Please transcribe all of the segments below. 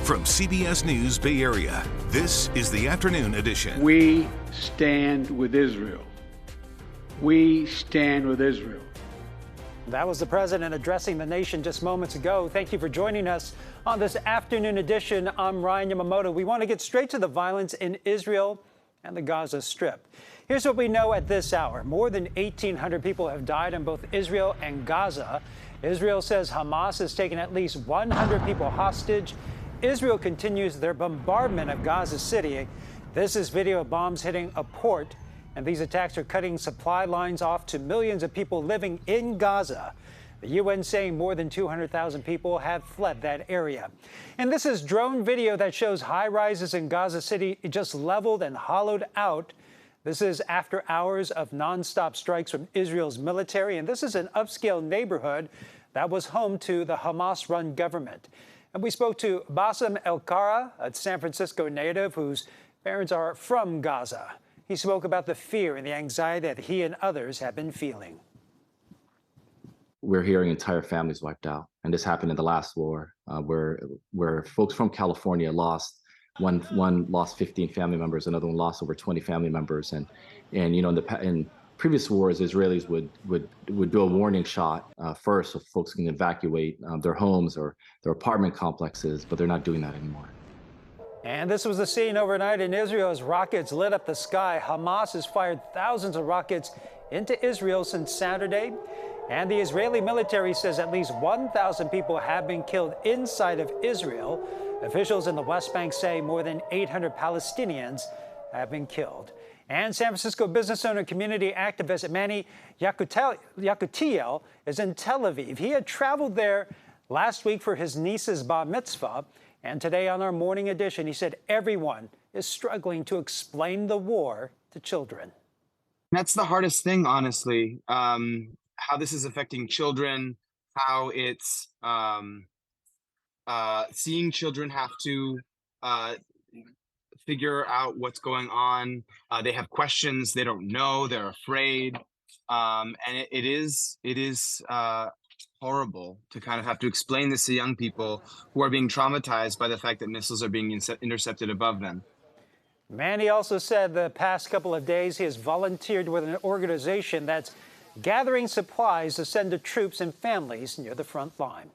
From CBS News Bay Area, this is the Afternoon Edition. We stand with Israel. We stand with Israel. That was the president addressing the nation just moments ago. Thank you for joining us on this Afternoon Edition. I'm Ryan Yamamoto. We want to get straight to the violence in Israel and the Gaza Strip. Here's what we know at this hour. More than 1,800 people have died in both Israel and Gaza. Israel says Hamas has taken at least 100 people hostage. Israel continues their bombardment of Gaza City. This is video of bombs hitting a port, and these attacks are cutting supply lines off to millions of people living in Gaza. The UN saying more than 200,000 people have fled that area. And this is drone video that shows high rises in Gaza City just leveled and hollowed out. This is after hours of nonstop strikes from Israel's military, and this is an upscale neighborhood that was home to the Hamas-run government. And we spoke to Bassem El-Kara, a San Francisco native whose parents are from Gaza. He spoke about the fear and the anxiety that he and others have been feeling. We're hearing entire families wiped out. And this happened in the last war, where folks from California lost, one lost 15 family members, another one lost over 20 family members. And you know, in previous wars, Israelis would do a warning shot first so folks can evacuate their homes or their apartment complexes, but they're not doing that anymore. And this was the scene overnight in Israel as rockets lit up the sky. Hamas has fired thousands of rockets into Israel since Saturday. And the Israeli military says at least 1,000 people have been killed inside of Israel. Officials in the West Bank say more than 800 Palestinians have been killed. And San Francisco business owner, community activist Manny Yakutiel is in Tel Aviv. He had traveled there last week for his niece's bar mitzvah. And today on our morning edition, he said everyone is struggling to explain the war to children. That's the hardest thing, honestly, how this is affecting children, how it's seeing children have to figure out what's going on. They have questions, they don't know, they're afraid. And it is horrible to kind of have to explain this to young people who are being traumatized by the fact that missiles are being intercepted above them. Manny also said the past couple of days he has volunteered with an organization that's gathering supplies to send to troops and families near the front line.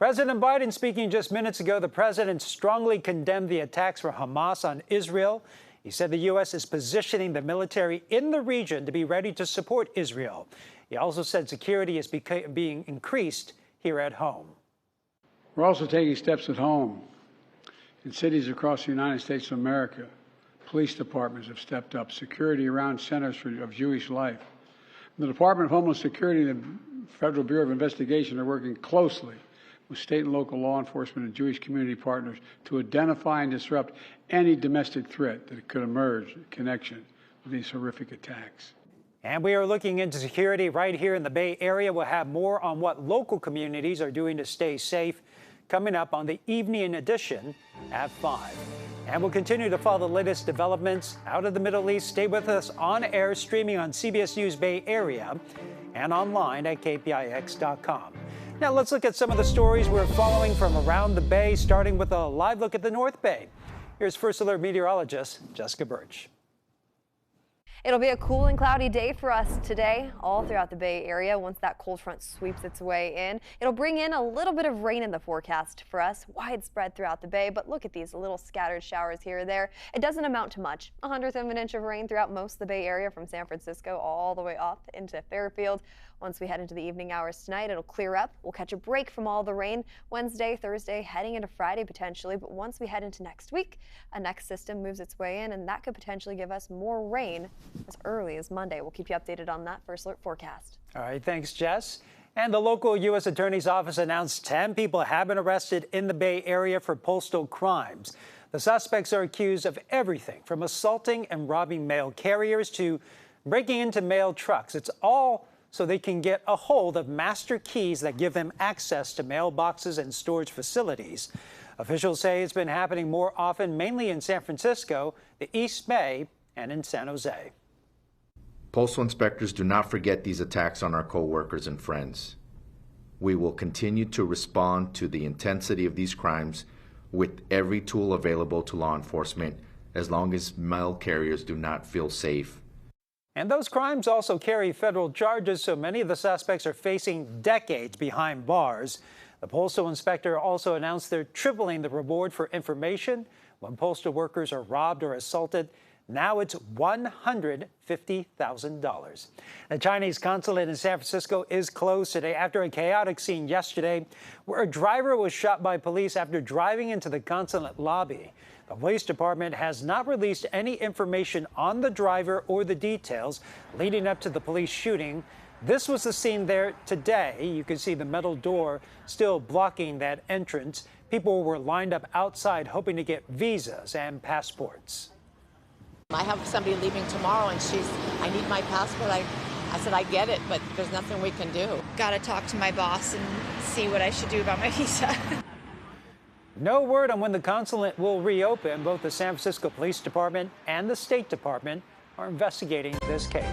President Biden speaking just minutes ago, the president strongly condemned the attacks from Hamas on Israel. He said the U.S. is positioning the military in the region to be ready to support Israel. He also said security is being increased here at home. We're also taking steps at home. In cities across the United States of America, police departments have stepped up security around centers of Jewish life. The Department of Homeland Security and the Federal Bureau of Investigation are working closely with state and local law enforcement and Jewish community partners to identify and disrupt any domestic threat that could emerge in connection with these horrific attacks. And we are looking into security right here in the Bay Area. We'll have more on what local communities are doing to stay safe coming up on the evening edition at 5. And we'll continue to follow the latest developments out of the Middle East. Stay with us on air, streaming on CBS News Bay Area and online at KPIX.com. Now let's look at some of the stories we're following from around the Bay, starting with a live look at the North Bay. Here's First Alert meteorologist Jessica Birch. It'll be a cool and cloudy day for us today all throughout the Bay Area. Once that cold front sweeps its way in, it'll bring in a little bit of rain in the forecast for us, widespread throughout the Bay. But look at these little scattered showers here or there. It doesn't amount to much. 1/100 of an inch of rain throughout most of the Bay Area from San Francisco all the way off into Fairfield. Once we head into the evening hours tonight, it'll clear up. We'll catch a break from all the rain Wednesday, Thursday, heading into Friday potentially. But once we head into next week, a next system moves its way in, and that could potentially give us more rain as early as Monday. We'll keep you updated on that First Alert forecast. All right, thanks, Jess. And the local U.S. Attorney's Office announced 10 people have been arrested in the Bay Area for postal crimes. The suspects are accused of everything from assaulting and robbing mail carriers to breaking into mail trucks. It's all so they can get a hold of master keys that give them access to mailboxes and storage facilities. Officials say it's been happening more often, mainly in San Francisco, the East Bay, and in San Jose. Postal inspectors do not forget these attacks on our co-workers and friends. We will continue to respond to the intensity of these crimes with every tool available to law enforcement as long as mail carriers do not feel safe. And those crimes also carry federal charges, so many of the suspects are facing decades behind bars. The postal inspector also announced they're tripling the reward for information when postal workers are robbed or assaulted. Now it's $150,000. The Chinese consulate in San Francisco is closed today after a chaotic scene yesterday where a driver was shot by police after driving into the consulate lobby. The police department has not released any information on the driver or the details leading up to the police shooting. This was the scene there today. You can see the metal door still blocking that entrance. People were lined up outside hoping to get visas and passports. I have somebody leaving tomorrow and I need my passport. I said, I get it, but there's nothing we can do. Got to talk to my boss and see what I should do about my visa. No word on when the consulate will reopen. Both the San Francisco Police Department and the State Department are investigating this case.